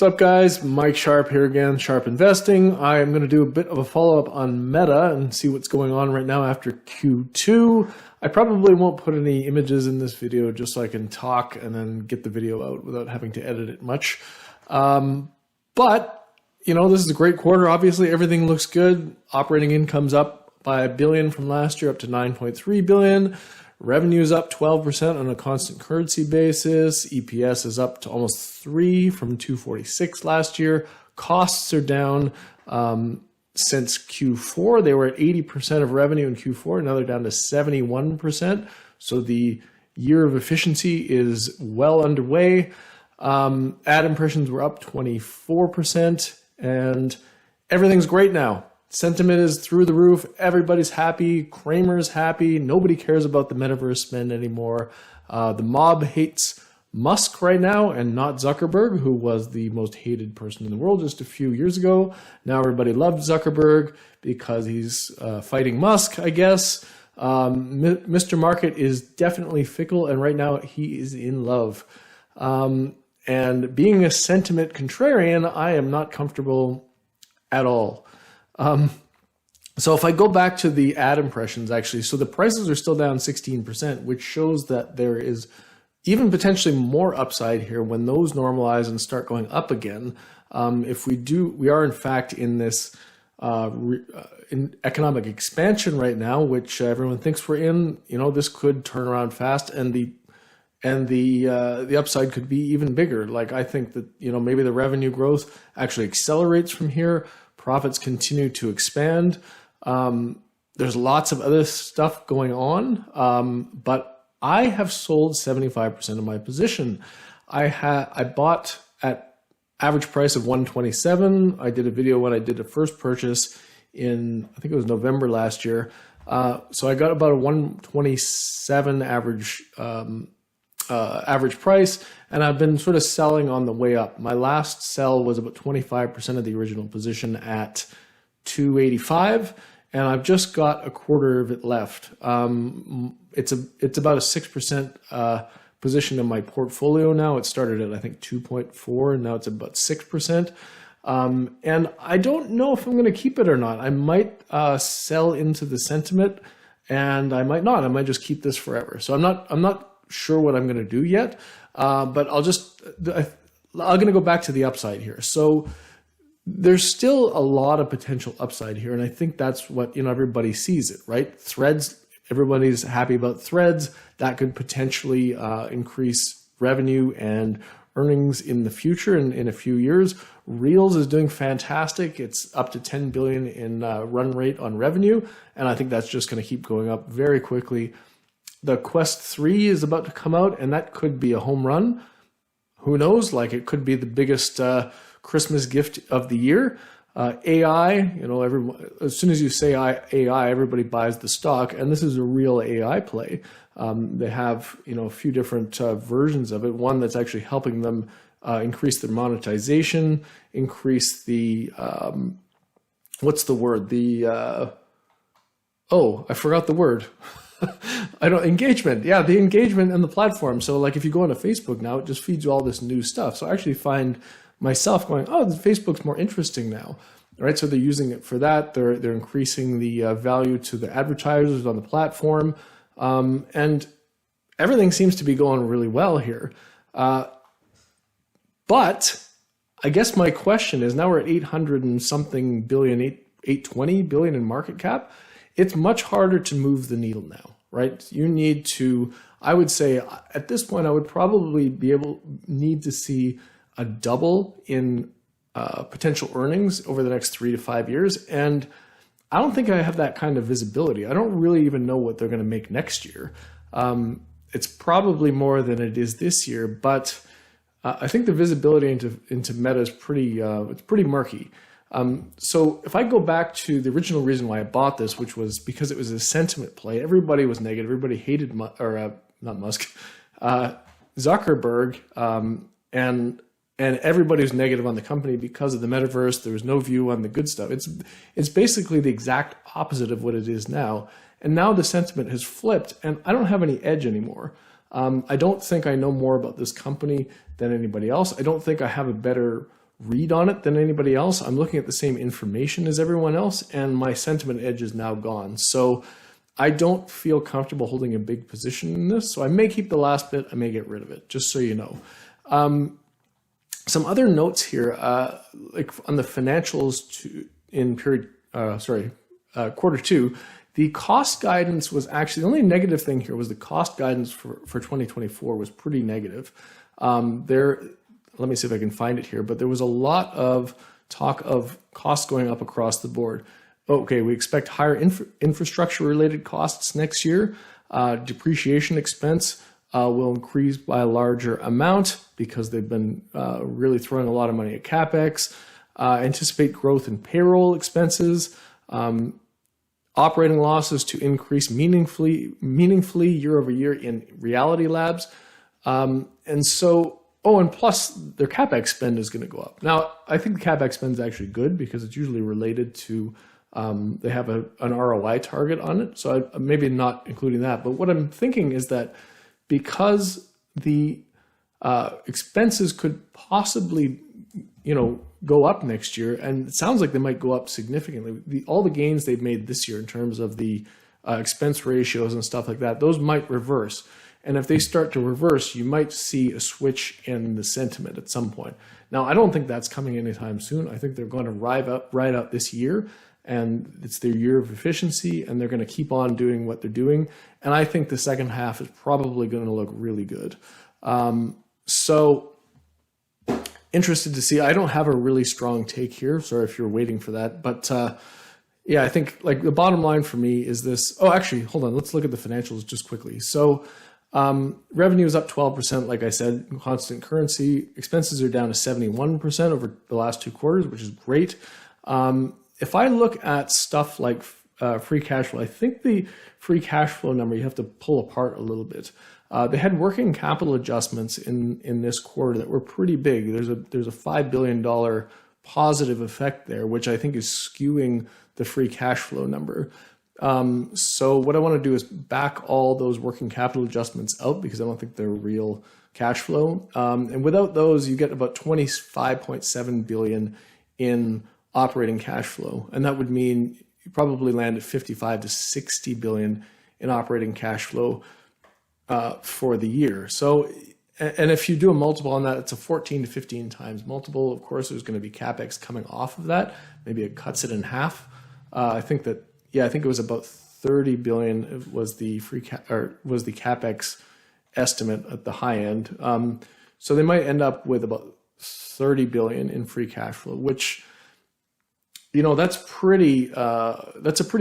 What's up, guys? Mike Sharp here again, Sharp Investing. I am going to do a bit of a follow-up on Meta and see what's going on right now after Q2. I probably won't put any images in this video just so I can talk and then get the video out without having to edit it much. But, you know, this is a great quarter. Obviously, everything looks good. Operating income's up by $1 billion from last year up to $9.3 billion. Revenue is up 12% on a constant currency basis. EPS is up to almost 3 from 246 last year. Costs are down since Q4. They were at 80% of revenue in Q4. Now they're down to 71%. So the year of efficiency is well underway. Ad impressions were up 24%, and everything's great now. Sentiment is through the roof. Everybody's happy. Cramer's happy. Nobody cares about the metaverse spend anymore. The mob hates Musk right now and not Zuckerberg, who was the most hated person in the world just a few years ago. Now everybody loves Zuckerberg because he's fighting Musk, I guess. Mr. Market is definitely fickle, and right now he is in love. And being a sentiment contrarian, I am not comfortable at all. So if I go back to the ad impressions, actually, so the prices are still down 16%, which shows that there is even potentially more upside here when those normalize and start going up again. If we are in fact in this in economic expansion right now, which everyone thinks we're in. You know, this could turn around fast, and the upside could be even bigger. Like, I think that, you know, maybe the revenue growth actually accelerates from here. Profits continue to expand. There's lots of other stuff going on, but I have sold 75% of my position. I bought at average price of 127. I did a video when I did a first purchase in, I think it was November last year. So I got about a 127 average price, and I've been sort of selling on the way up. My last sell was about 25% of the original position at 285, and I've just got a quarter of it left. It's about a 6% position in my portfolio now. It started at, I think, 2.4, and now it's about 6%. And I don't know if I'm going to keep it or not. I might sell into the sentiment, and I might not. I might just keep this forever. So I'm not sure what I'm going to do yet, but I'm going to go back to the upside here. So there's still a lot of potential upside here, and I think that's what, you know, everybody sees it, right? Threads, everybody's happy about Threads. That could potentially increase revenue and earnings in the future in a few years. Reels is doing fantastic. It's up to 10 billion in run rate on revenue, and I think that's just going to keep going up very quickly. The Quest 3 is about to come out, and that could be a home run. Who knows? Like, it could be the biggest Christmas gift of the year. AI, you know, as soon as you say AI, everybody buys the stock, and this is a real AI play. They have, you know, a few different versions of it. One that's actually helping them increase their monetization, increase the what's the word? I forgot the word. Engagement. Yeah, the engagement in the platform. So like, if you go onto Facebook now, it just feeds you all this new stuff. So I actually find myself going, oh, Facebook's more interesting now, right? So they're using it for that. They're increasing the value to the advertisers on the platform. And everything seems to be going really well here. But I guess my question is, now we're at 800 and something billion, 820 billion in market cap. It's much harder to move the needle now, right? You need to, I would say at this point, I would probably need to see a double in potential earnings over the next 3 to 5 years. And I don't think I have that kind of visibility. I don't really even know what they're going to make next year. It's probably more than it is this year, but I think the visibility into Meta is it's pretty murky. So if I go back to the original reason why I bought this, which was because it was a sentiment play, everybody was negative. Everybody hated, not Musk, Zuckerberg, and everybody was negative on the company because of the metaverse. There was no view on the good stuff. It's basically the exact opposite of what it is now. And now the sentiment has flipped, and I don't have any edge anymore. I don't think I know more about this company than anybody else. I don't think I have a better read on it than anybody else. I'm looking at the same information as everyone else, and my sentiment edge is now gone. So I don't feel comfortable holding a big position in this. So I may keep the last bit, I may get rid of it, just so you know. Some other notes here, like on the financials in quarter two, the cost guidance was actually, the only negative thing here was the cost guidance for 2024 was pretty negative. Let me see if I can find it here, but there was a lot of talk of costs going up across the board. Okay, we expect higher infrastructure related costs next year. Depreciation expense will increase by a larger amount because they've been really throwing a lot of money at CapEx. Anticipate growth in payroll expenses. Operating losses to increase meaningfully year over year in Reality Labs. And plus their CapEx spend is going to go up. Now, I think the CapEx spend is actually good because it's usually related to, they have an ROI target on it. So I'm maybe not including that. But what I'm thinking is that because the expenses could possibly, go up next year, and it sounds like they might go up significantly. All the gains they've made this year in terms of the expense ratios and stuff like that, those might reverse. And if they start to reverse, you might see a switch in the sentiment at some point. Now, I don't think that's coming anytime soon. I think they're going to ride out this year, and it's their year of efficiency, and they're going to keep on doing what they're doing. And I think the second half is probably going to look really good. So interested to see. I don't have a really strong take here. Sorry if you're waiting for that. But yeah, I think like the bottom line for me is this. Oh, actually, hold on. Let's look at the financials just quickly. So revenue is up 12%, like I said, in constant currency. Expenses are down to 71% over the last 2 quarters, which is great. If I look at stuff like free cash flow, I think the free cash flow number you have to pull apart a little bit. They had working capital adjustments in this quarter that were pretty big. There's a $5 billion positive effect there, which I think is skewing the free cash flow number. So what I want to do is back all those working capital adjustments out because I don't think they're real cash flow. And without those, you get about 25.7 billion in operating cash flow. And that would mean you probably land at 55 to 60 billion in operating cash flow for the year. So, and if you do a multiple on that, it's a 14 to 15 times multiple. Of course, there's going to be CapEx coming off of that. Maybe it cuts it in half. I think it was about 30 billion was the was the CapEx estimate at the high end. So they might end up with about 30 billion in free cash flow, which, that's a pretty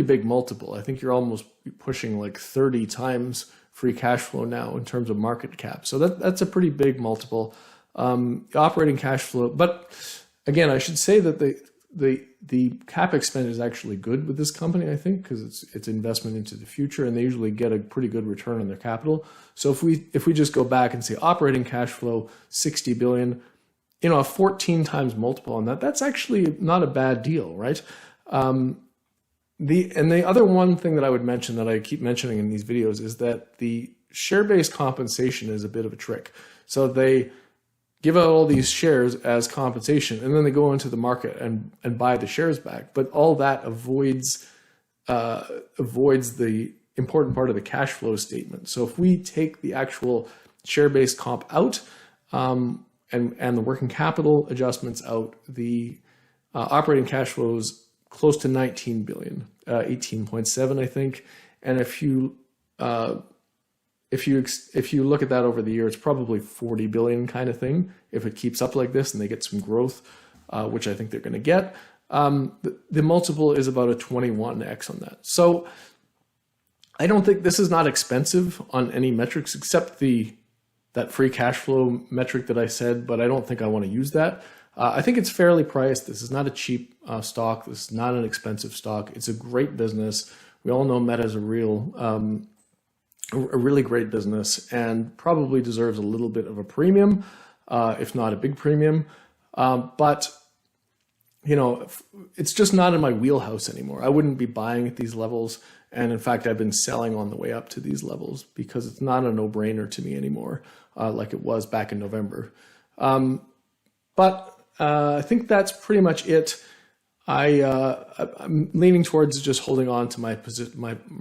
big multiple. I think you're almost pushing like 30 times free cash flow now in terms of market cap. So that's a pretty big multiple. Operating cash flow, but again, I should say that the CapEx spend is actually good with this company, I think, because it's investment into the future, and they usually get a pretty good return on their capital. So if we just go back and say operating cash flow 60 billion, a 14 times multiple on that's actually not a bad deal, right? The other one thing that I would mention that I keep mentioning in these videos is that the share-based compensation is a bit of a trick. So they give out all these shares as compensation, and then they go into the market and buy the shares back. But all that avoids the important part of the cash flow statement. So if we take the actual share-based comp out and the working capital adjustments out, the operating cash flows close to 19 billion, 18.7, I think. And if you look at that over the year, it's probably 40 billion kind of thing. If it keeps up like this and they get some growth, which I think they're going to get, the multiple is about a 21x on that. So I don't think this is not expensive on any metrics except that free cash flow metric that I said, but I don't think I want to use that. I think it's fairly priced. This is not a cheap stock. This is not an expensive stock. It's a great business. We all know Meta is a really great business and probably deserves a little bit of a premium, if not a big premium. But it's just not in my wheelhouse anymore. I wouldn't be buying at these levels. And in fact, I've been selling on the way up to these levels because it's not a no-brainer to me anymore, like it was back in November. But I think that's pretty much it. I'm leaning towards just holding on to my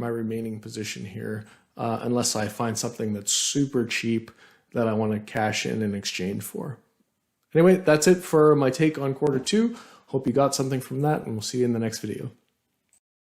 remaining position here, unless I find something that's super cheap that I want to cash in exchange for. Anyway, that's it for my take on quarter two. Hope you got something from that, and we'll see you in the next video.